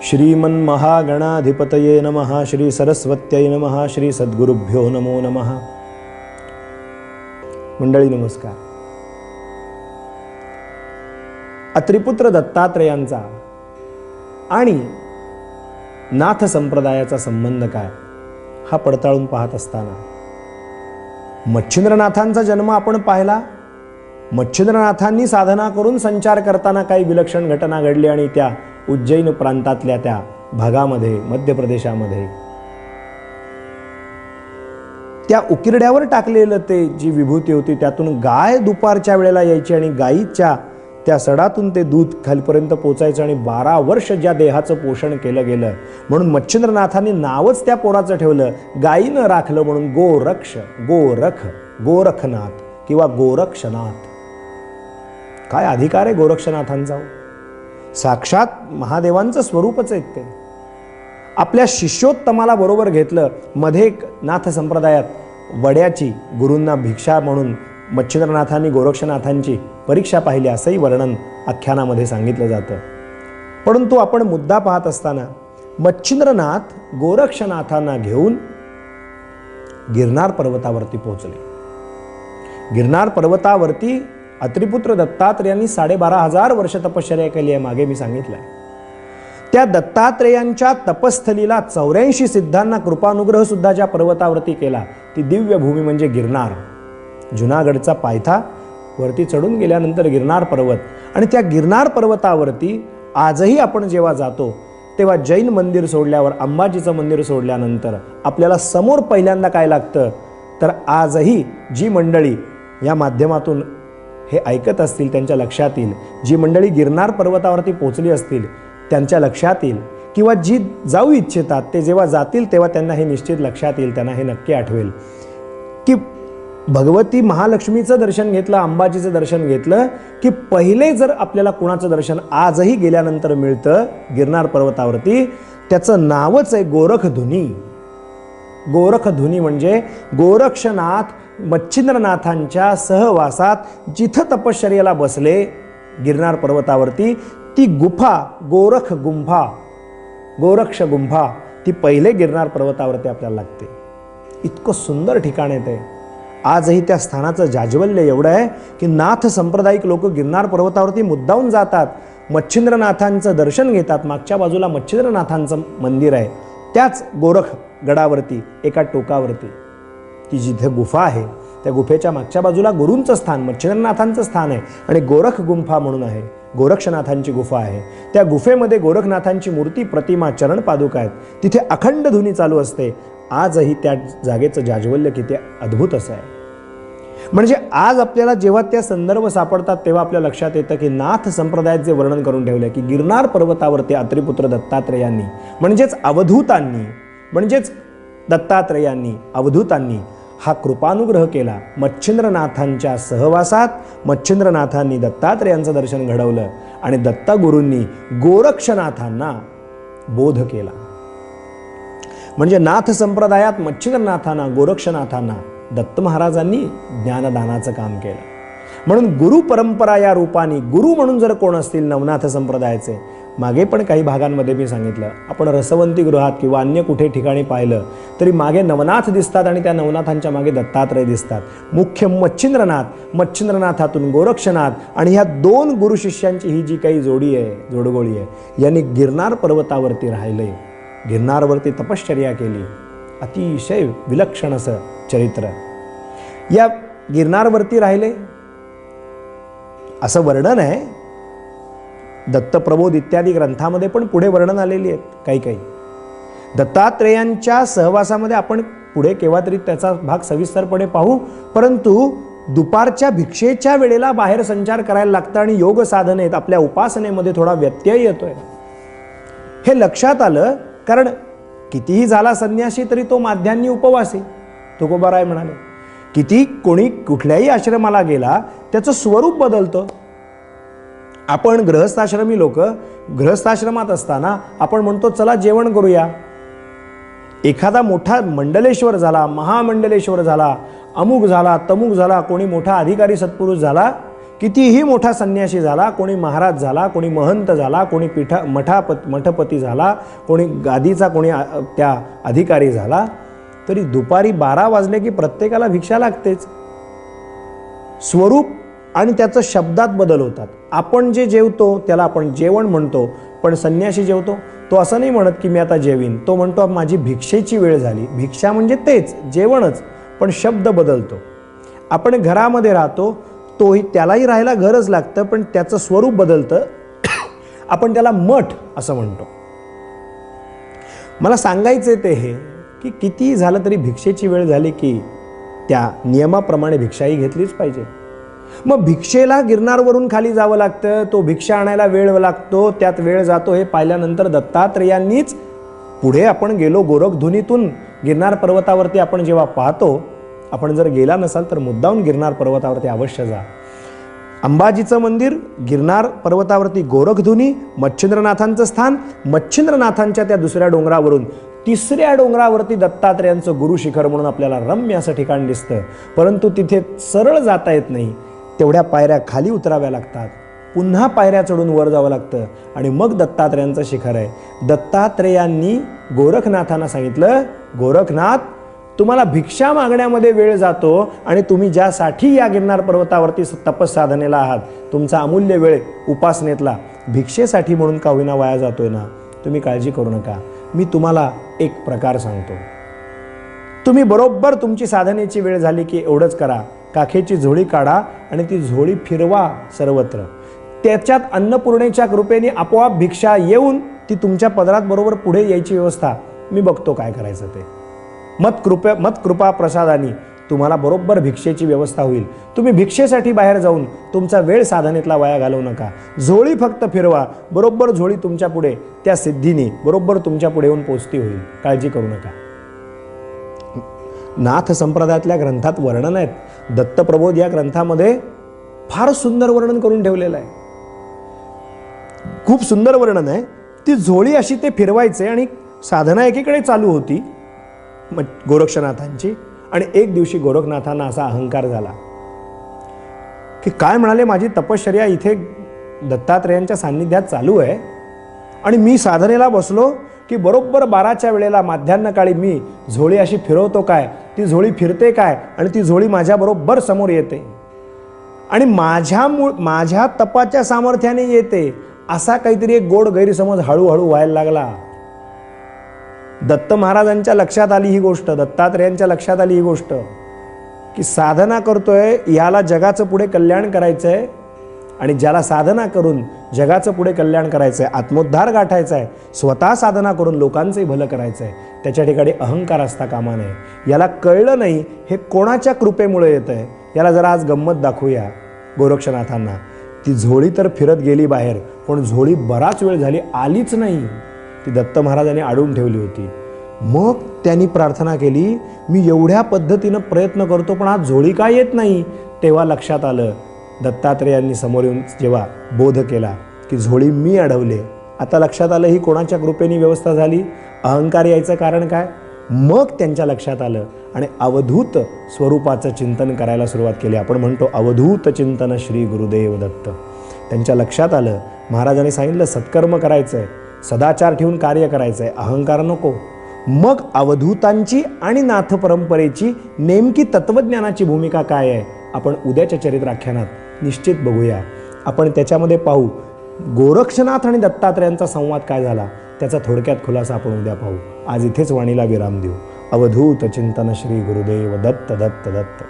श्रीमन्महागणाधिपतये नमः। श्री सरस्वत्यै नमः। श्री सद्गुरुभ्यो नमो नमः। मंडळी नमस्कार। अत्रिपुत्र दत्तात्रेयांचा आणि नाथ संप्रदायाचा संबंध काय हा पडताळून पाहत असताना मच्छिंद्रनाथांचा जन्म आपण पाहिला। मच्छिंद्रनाथांनी साधना करून संचार करताना काही विलक्षण घटना घडली आणि त्या उज्जैन प्रांतातल्या त्या भागामध्ये, मध्य प्रदेशामध्ये त्या उकिरड्यावर टाकलेलं ते जी विभूती होती त्यातून गाय दुपारच्या वेळेला यायची आणि गायीच्या त्या सडातून ते दूध खालीपर्यंत पोचायचं आणि 12 वर्ष ज्या देहाचं पोषण केलं गेलं म्हणून मच्छिंद्रनाथांनी नावच त्या पोराचं ठेवलं, गायीनं राखलं म्हणून गोरक्ष, गोरखनाथ किंवा गोरक्षनाथ। काय अधिकार आहे गोरक्षनाथांचा? साक्षात महादेवांचं स्वरूपच आहे ते। आपल्या शिष्योत्तमाला बरोबर घेतलं। मध्ये एक नाथ संप्रदायात वड्याची गुरूंना भिक्षा म्हणून मच्छिंद्रनाथांनी गोरक्षनाथांची परीक्षा पाहिली असंही वर्णन आख्यानामध्ये सांगितलं जातं। परंतु आपण मुद्दा पाहत असताना मच्छिंद्रनाथ गोरक्षनाथांना घेऊन गिरनार पर्वतावरती पोहोचले। गिरनार पर्वतावरती अत्रिपुत्र दत्तात्रेयांनी 12,500 वर्ष तपश्चर्या केली आहे, मागे मी सांगितलंय। त्या दत्तात्रेयांच्या तपस्थलीला 84 सिद्धांना कृपानुग्रह सुद्धा ज्या पर्वतावरती केला ती दिव्य भूमी म्हणजे गिरनार। जुनागडचा पायथा वरती चढून गेल्यानंतर गिरनार पर्वत, आणि त्या गिरनार पर्वतावरती आजही आपण जेव्हा जातो तेव्हा जैन मंदिर सोडल्यावर, अंबाजीचं मंदिर सोडल्यानंतर आपल्याला समोर पहिल्यांदा काय लागतं तर आजही जी मंडळी या माध्यमातून हे ऐकत असतील त्यांच्या लक्षात येईल, जी मंडळी गिरनार पर्वतावरती पोहोचली असतील त्यांच्या लक्षात येईल, किंवा जी जाऊ इच्छितात ते जेव्हा जातील तेव्हा त्यांना हे निश्चित लक्षात येईल, त्यांना हे नक्की आठवेल की भगवती महालक्ष्मीचं दर्शन घेतलं, अंबाजीचं दर्शन घेतलं की पहिले जर आपल्याला कुणाचं दर्शन आजही गेल्यानंतर मिळतं गिरनार पर्वतावरती, त्याचं नावच आहे गोरखधुनी। गोरखधुनी म्हणजे गोरक्षनाथ मच्छिंद्रनाथांच्या सहवासात जिथं तपश्चर्याला बसले गिरनार पर्वतावरती ती गुफा गोरक्ष गुंफा ती पहिले गिरनार पर्वतावरती आपल्याला लागते। इतकं सुंदर ठिकाण आहे ते। आजही त्या स्थानाचं जाज्वल्य एवढं आहे की नाथ सांप्रदायिक लोक गिरनार पर्वतावरती मुद्दाहून जातात, मच्छिंद्रनाथांचं दर्शन घेतात। मागच्या बाजूला मच्छिंद्रनाथांचं मंदिर आहे, त्याच गोरख गडावरती एका टोकावरती ती जिथे गुफा आहे त्या गुफेच्या मागच्या बाजूला गुरूंचं स्थान, मच्छिंद्रनाथांचं स्थान आहे आणि गोरख गुंफा म्हणून आहे, गोरक्षनाथांची गुफा आहे। त्या गुफेमध्ये गोरखनाथांची मूर्ती, प्रतिमा, चरण पादुका आहेत। तिथे अखंड धुनी चालू असते। आजही त्या जागेचं जाज्वल्य किती अद्भुत असं आहे। म्हणजे आज आपल्याला जेव्हा त्या संदर्भ सापडतात तेव्हा आपल्या लक्षात येतं की नाथ संप्रदायात जे वर्णन करून ठेवले की गिरनार पर्वतावरती अत्रिपुत्र दत्तात्रेयांनी म्हणजेच अवधूतांनी, म्हणजेच दत्तात्रेयांनी, अवधूतांनी हा कृपानुग्रह केला। मच्छिंद्रनाथांच्या सहवासात मच्छिंद्रनाथांनी दत्तात्रेयांचं दर्शन घडवलं आणि दत्तगुरूंनी गोरक्षनाथांना बोध केला। म्हणजे नाथ संप्रदायात मच्छिंद्रनाथांना, गोरक्षनाथांना दत्त महाराजांनी ज्ञानदानाचं काम केलं। म्हणून गुरु परंपरा या रूपाने गुरु म्हणून जर कोण असतील नवनाथ संप्रदायाचे, मागे पण काही भागांमध्ये मी सांगितलं, आपण रसवंती गृहात किंवा अन्य कुठे ठिकाणी पाहिलं तरी मागे नवनाथ दिसतात आणि त्या नवनाथांच्या मागे दत्तात्रय दिसतात। मुख्य मच्छिंद्रनाथ, मच्छिंद्रनाथातून गोरक्षनाथ आणि ह्या 2 गुरु शिष्यांची ही जी काही जोडी आहे, जोडगोळी आहे, यांनी गिरनार पर्वतावरती राहिले, गिरनारवरती तपश्चर्या केली। अतिशय विलक्षण असं चरित्र या गिरनारवरती राहिले असं वर्णन आहे। दत्तप्रबोध इत्यादी ग्रंथामध्ये पण पुढे वर्णन आलेली आहेत काही दत्तात्रेयांच्या सहवासामध्ये। आपण पुढे केव्हा तरी त्याचा भाग सविस्तरपणे पाहू, परंतु दुपारच्या भिक्षेच्या वेळेला बाहेर संचार करायला लागतं आणि योग साधनेत आपल्या उपासनेमध्ये थोडा व्यत्यय येतोय हे लक्षात आलं। कारण कितीही झाला संन्यासी तरी तो माध्यान्ही उपवासी, तुकोबाराय म्हणाले। किती कोणी कुठल्याही आश्रमाला गेला त्याचं स्वरूप बदलतं। आपण गृहस्थाश्रमी लोक गृहस्थाश्रमात असताना आपण म्हणतो चला जेवण करूया। एखादा मोठा मंडलेश्वर झाला, महामंडलेश्वर झाला, अमुक झाला, तमुक झाला, कोणी मोठा अधिकारी सत्पुरुष झाला कितीही मोठा संन्यासी झाला, कोणी महाराज झाला, कोणी महंत झाला, कोणी मठपती झाला, कोणी गादीचा कोणी त्या अधिकारी झाला, तरी दुपारी 12 वाजले की प्रत्येकाला भिक्षा लागतेच. स्वरूप आणि त्याचं शब्दात बदल होतात. आपण जे जेवतो त्याला आपण जेवण म्हणतो, पण संन्यासी जेवतो तो असं नाही म्हणत की मी आता जेवीन, तो म्हणतो माझी भिक्षेची वेळ झाली. भिक्षा म्हणजे तेच जेवणच, पण शब्द बदलतो. आपण घरामध्ये राहतो, तोही त्यालाही राहायला घरच लागतं, पण त्याचं स्वरूप बदलतं. आपण त्याला मठ असं म्हणतो. मला सांगायचं ते हे की कितीही झालं तरी भिक्षेची वेळ झाली की त्या नियमाप्रमाणे भिक्षाही घेतलीच पाहिजे. मग भिक्षेला गिरनारवरून खाली जावं लागतं, तो भिक्षा आणायला वेळ लागतो, त्यात वेळ जातो हे पाहिल्यानंतर दत्तात्रेयांनीच पुढे आपण गेलो गोरखधुनीतून गिरनार पर्वतावरती आपण जेव्हा पाहतो, आपण जर गेला नसाल तर मुद्दाम गिरनार पर्वतावरती अवश्य जा. अंबाजीचं मंदिर, गिरनार पर्वतावरती गोरखधुनी, मच्छिंद्रनाथांचं स्थान, मच्छिंद्रनाथांच्या त्या दुसऱ्या डोंगरावरून तिसऱ्या डोंगरावरती दत्तात्रेयांचं गुरुशिखर म्हणून आपल्याला रम्य असं ठिकाण दिसतं. परंतु तिथे सरळ जाता येत नाही, तेवढ्या पायऱ्या खाली उतराव्या लागतात, पुन्हा पायऱ्या चढून वर जावं लागतं आणि मग दत्तात्रेयांचं शिखर आहे. दत्तात्रेयांनी गोरखनाथांना सांगितलं, गोरखनाथ तुम्हाला भिक्षा मागण्यामध्ये वेळ जातो आणि तुम्ही ज्यासाठी या गिरनार पर्वतावरती तपस्साधनेला आहात, तुमचा अमूल्य वेळ उपासनेतला भिक्षेसाठी म्हणून का होईना वाया जातोय ना, तुम्ही काळजी करू नका. मी तुम्हाला एक प्रकार सांगतो. तुम्ही बरोबर तुमची साधनेची वेळ झाली की एवढंच करा, काखेची झोळी काढा आणि ती झोळी फिरवा सर्वत्र. त्याच्यात अन्नपूर्णेच्या कृपेने आपोआप भिक्षा येऊन ती तुमच्या पदरात बरोबर पुढे यायची व्यवस्था मी बघतो काय करायचं ते. मत्कृपा प्रसादानी तुम्हाला बरोबर भिक्षेची व्यवस्था होईल. तुम्ही भिक्षेसाठी बाहेर जाऊन तुमचा वेळ साधनेतला वाया घालवू नका. झोळी फक्त फिरवा, बरोबर झोळी तुमच्या पुढे त्या सिद्धीने बरोबर तुमच्या पुढे येऊन पोचती होईल. काळजी करू नका. नाथ संप्रदायातल्या ग्रंथात वर्णन आहेत. दत्तप्रबोध या ग्रंथामध्ये फार सुंदर वर्णन करून ठेवलेलं आहे. खूप सुंदर वर्णन आहे. ती झोळी अशी ते फिरवायचे आणि साधना एकीकडे चालू होती गोरक्षनाथांची. आणि एक दिवशी गोरखनाथांना असा अहंकार झाला की काय म्हणाले, माझी तपश्चर्या इथे दत्तात्रेयांच्या सान्निध्यात चालू आहे आणि मी साधनेला बसलो की बरोबर 12च्या वेळेला माध्यान्हकाळी मी झोळी अशी फिरवतो काय, ती झोळी फिरते काय आणि ती झोळी माझ्या बरोबर समोर येते आणि माझ्या तपाच्या सामर्थ्याने येते, असा काहीतरी एक गोड गैरसमज हळूहळू व्हायला लागला. दत्त महाराजांच्या लक्षात आली ही गोष्ट, दत्तात्रेयांच्या लक्षात आली ही गोष्ट की साधना करतोय, याला जगाचं पुढे कल्याण करायचंय आणि ज्याला साधना करून जगाचं पुढे कल्याण करायचंय, आत्मोद्धार गाठायचा आहे, स्वतः साधना करून लोकांचंही भलं करायचंय, त्याच्या ठिकाणी अहंकार असता कामा नये. याला कळलं नाही हे कोणाच्या कृपेमुळे येतंय. याला जरा आज गंमत दाखवूया गोरक्षनाथांना. ती झोळी तर फिरत गेली बाहेर, पण झोळी बराच वेळ झाली आलीच नाही. ती दत्त महाराजांनी अडवून ठेवली होती. मग त्यांनी प्रार्थना केली, मी एवढ्या पद्धतीनं प्रयत्न करतो पण आज झोळी का येत नाही. तेव्हा लक्षात आलं, दत्तात्रेयांनी समोर येऊन जेव्हा बोध केला की झोळी मी अडवले, आता लक्षात आलं ही कोणाच्या कृपेने व्यवस्था झाली, अहंकार यायचं कारण काय. मग त्यांच्या लक्षात आलं आणि अवधूत स्वरूपाचं चिंतन करायला सुरुवात केली. आपण म्हणतो अवधूत चिंतन श्री गुरुदेव दत्त. त्यांच्या लक्षात आलं, महाराजांनी सांगितलं सत्कर्म करायचं आहे, सदाचार ठेवून कार्य करायचं आहे, अहंकार नको. मग अवधूतांची आणि नाथ परंपरेची नेमकी तत्वज्ञानाची भूमिका काय आहे आपण उद्याच्या चरित्राख्यानात निश्चित बघूया. आपण त्याच्यामध्ये पाहू गोरक्षनाथ आणि दत्तात्रेयांचा संवाद काय झाला, त्याचा थोडक्यात खुलासा आपण उद्या पाहू. आज इथेच वाणीला विराम देऊ. अवधूत चिंतन श्री गुरुदेव दत्त दत्त दत्त.